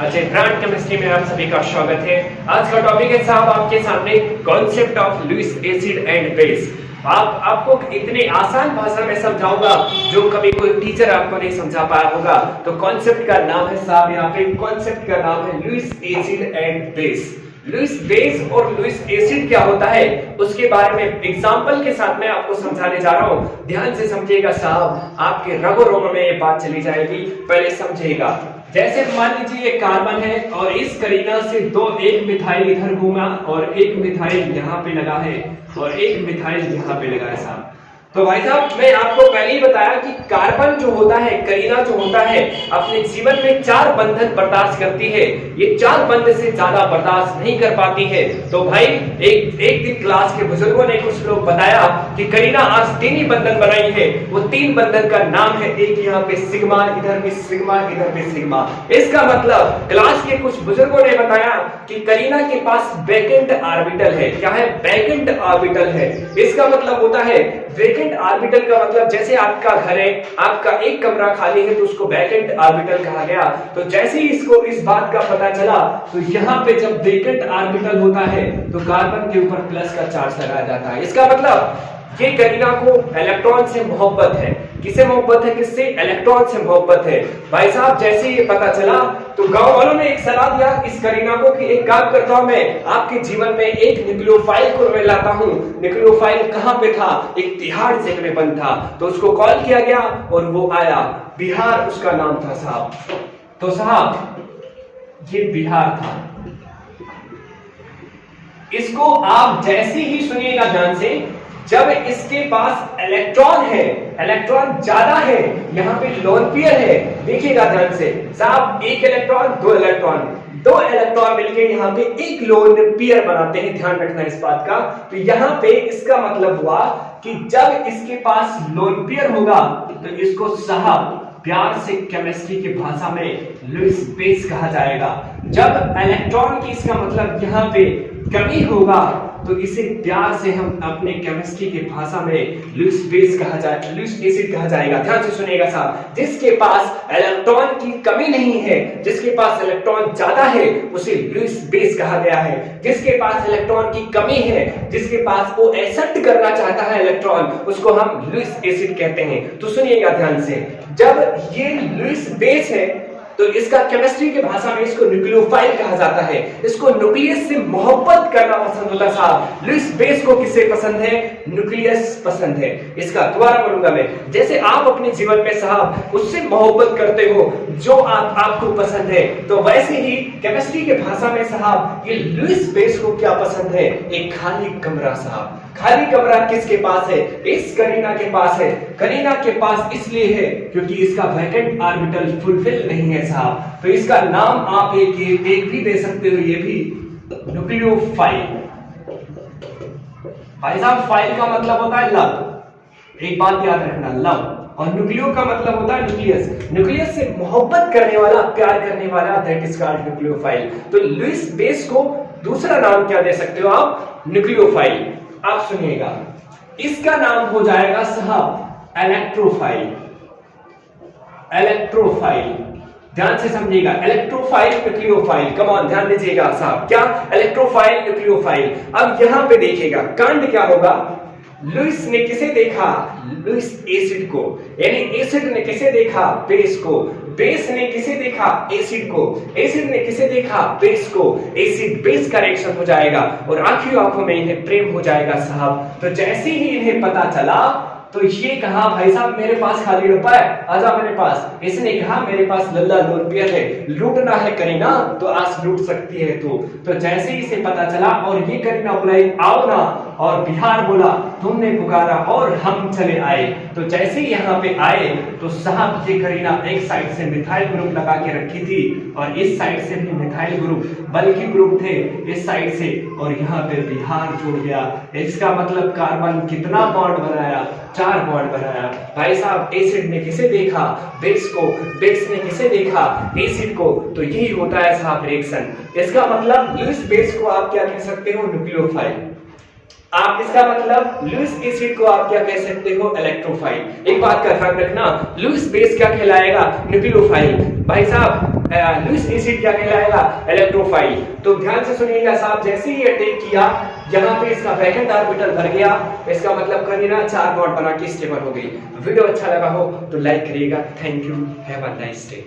Ajay brand chemistry में आप सभी का स्वागत है। आज का टॉपिक है साहब आपके सामने concept of Lewis acid and base. आपको इतने आसान भाषा में समझाऊंगा जो कभी कोई टीचर आपको नहीं समझा पाया होगा। तो कॉन्सेप्ट का नाम है साहब, यहाँ पे कॉन्सेप्ट का नाम है Lewis acid and base. Lewis base और लुईस एसिड क्या होता है उसके बारे में एग्जांपल के साथ मैं आपको समझाने जा रहा हूं। ध्यान से समझिएगा साहब, आपके रगो रोगों में ये बात चली जाएगी। पहले समझिएगा, जैसे मान लीजिए ये कार्बन है और इस करीना से एक मिथाइल इधर घूमा और एक मिथाइल यहाँ पे लगा है और एक मिथाइल यहाँ पे लगा है साहब। तो भाई साहब मैं आपको पहले ही बताया कि कार्बन जो होता है, करीना जो होता है, अपने जीवन में 4 बंधन बर्दाश्त करती है। ये 4 बंध से ज्यादा बर्दाश्त नहीं कर पाती है। तो भाई एक दिन क्लास के बुजुर्गों ने कुछ लोग बताया कि करीना आज 3 ही बंधन बनाई है। वो 3 बंधन का नाम है, एक यहाँ पे सिग्मा, इधर भी सिग्मा, इधर भी सिग्मा। इसका मतलब क्लास के कुछ बुजुर्गों ने बताया कि करीना के पास वैकेंट ऑर्बिटल है। क्या है? वैकेंट ऑर्बिटल है। इसका मतलब होता है वैकेंट ऑर्बिटल का मतलब जैसे आपका घर है, आपका एक कमरा खाली है तो उसको वैकेंट ऑर्बिटल कहा गया। तो जैसे ही इसको इस बात का पता चला तो यहाँ पे जब वैकेंट ऑर्बिटल होता है तो कार्बन के ऊपर प्लस का चार्ज लगाया जाता है। इसका मतलब ये करीना को इलेक्ट्रॉन से मोहब्बत है। किसे मोहब्बत है? किससे? इलेक्ट्रॉन से मोहब्बत है। भाई साहब जैसे ये पता चला तो गांव वालों ने एक सलाह दिया इस करीना को कि एक काम करता हूं मैं, आपके जीवन में एक न्यूक्लियोफाइल को मैं लाता हूं। न्यूक्लियोफाइल कहां पे था? एक तिहाड़ जेल में बंद था। तो उसको कॉल किया गया और वो आया। बिहार उसका नाम था साहब। तो साहब ये बिहार था। इसको आप जैसे ही सुनिएगा ध्यान से, जब इसके पास इलेक्ट्रॉन है, इलेक्ट्रॉन ज्यादा है, यहाँ पे लोन पेयर है, देखिएगा ध्यान से साहब, एक इलेक्ट्रॉन, दो इलेक्ट्रॉन मिलकर यहाँ पे एक लोन पेयर बनाते हैं। ध्यान रखना इस बात का। तो यहाँ पे इसका मतलब हुआ कि जब इसके पास लोन पेयर होगा तो इसको साहब प्यार से केमिस्ट्री की भाषा में लुईस बेस कहा जाएगा। जब इलेक्ट्रॉन की इसका मतलब यहाँ पे कमी होगा तो इसे प्यार से हम अपने केमिस्ट्री की भाषा में लुईस बेस कहा जाए, लुईस एसिड कहा जाएगा। ध्यान से सुनिएगा साहब, जिसके पास इलेक्ट्रॉन की कमी नहीं है, जिसके पास इलेक्ट्रॉन ज्यादा है, उसे लुईस बेस कहा गया है। जिसके पास इलेक्ट्रॉन की कमी है, जिसके पास वो एक्सेप्ट करना चाहता है इलेक्ट्रॉन, उसको हम लुईस एसिड कहते हैं। तो सुनिएगा ध्यान से, जब ये लुईस बेस है तो इसका केमिस्ट्री की भाषा में इसको न्यूक्लियोफाइल कहा जाता है। इसको न्यूक्लियस से मोहब्बत करना पसंद होता है साहब। लुईस बेस को किससे पसंद है? न्यूक्लियस पसंद है। इसका दोबारा बोलूंगा मैं, जैसे आप अपने जीवन में साहब उससे मोहब्बत करते हो जो आपको पसंद है, तो वैसे ही केमिस्ट्री की भाषा में साहब ये लुईस बेस को क्या पसंद है? एक खाली कमरा साहब। खाली कमरा किसके पास है? इस करीना के पास है। करीना के पास इसलिए है क्योंकि इसका वैकेंट ऑर्बिटल फुलफिल नहीं है साहब। तो इसका नाम आप एक भी दे सकते हो, ये भी न्यूक्लियोफाइल। भाई साहब फाइल का मतलब होता है लव, एक बात याद रखना, लव। और न्यूक्लियो का मतलब होता है न्यूक्लियस। न्यूक्लियस से मोहब्बत करने वाला, प्यार करने वाला, दैट इज कॉल्ड न्यूक्लियोफाइल। तो लुईस बेस को दूसरा नाम क्या दे सकते हो आप? न्यूक्लियोफाइल। आप सुनिएगा, इसका नाम हो जाएगा साहब इलेक्ट्रोफाइल। इलेक्ट्रोफाइल ध्यान से समझिएगा, इलेक्ट्रोफाइल न्यूक्लियोफाइल। कम ऑन ध्यान दीजिएगा साहब, क्या? Electrophile nucleophile. अब यहां पे देखिएगा कांड क्या होगा। लुईस ने किसे देखा? लुईस एसिड को। यानी एसिड ने किसे देखा? बेस को। बेस ने किसे देखा? एसिड को। एसिड ने किसे देखा? बेस को। एसिड बेस का रिएक्शन हो जाएगा और आंखों में इन्हें प्रेम हो जाएगा साहब। तो जैसे ही इन्हें पता चला तो ये कहा भाई साहब मेरे पास खाली डब्बा है, आजा मेरे पास। इसने कहा मेरे पास लल्ला लोन पेयर है, लूटना है करीना तो आज लूट सकती है तू। तो जैसे ही इसे पता चला और ये करीना बुलाई आओ ना, और बिहार बोला तुमने पुकारा और हम चले आए। तो जैसे ही यहाँ पे आए तो साहब ये करीना एक साइड से मिथाइल ग्रुप लगा के रखी थी और इस साइड से भी मिथाइल ग्रुप, बल्कि ग्रुप थे इस साइड से, और यहाँ पे बिहार जुड़ गया। इसका मतलब कार्बन कितना बॉन्ड बनाया? 4 बॉन्ड बनाया। भाई साहब एसिड ने किसे देखा? बेस को। बेस ने किसे देखा? एसिड को। तो यही होता है साहब रिएक्शन। इसका मतलब लुईस बेस को आप क्या कह सकते हो? न्यूक्लियोफाइल। आप इसका मतलब लुईस एसिड को आप क्या कह सकते हो? इलेक्ट्रोफाइल। एक बात का ध्यान रखना, लुईस बेस क्या कहलाएगा? न्यूक्लियोफाइल। भाई साहब लुईस एसिड क्या कहलाएगा, इलेक्ट्रोफाइल। तो ध्यान से सुनिएगा साहब, जैसे ही अटैक किया यहाँ पे इसका वैकेंट ऑर्बिटल भर गया, इसका मतलब करीना 4 बॉन्ड बना के स्टेबल हो गई। वीडियो अच्छा लगा हो तो लाइक करिएगा। Thank you, have a nice day.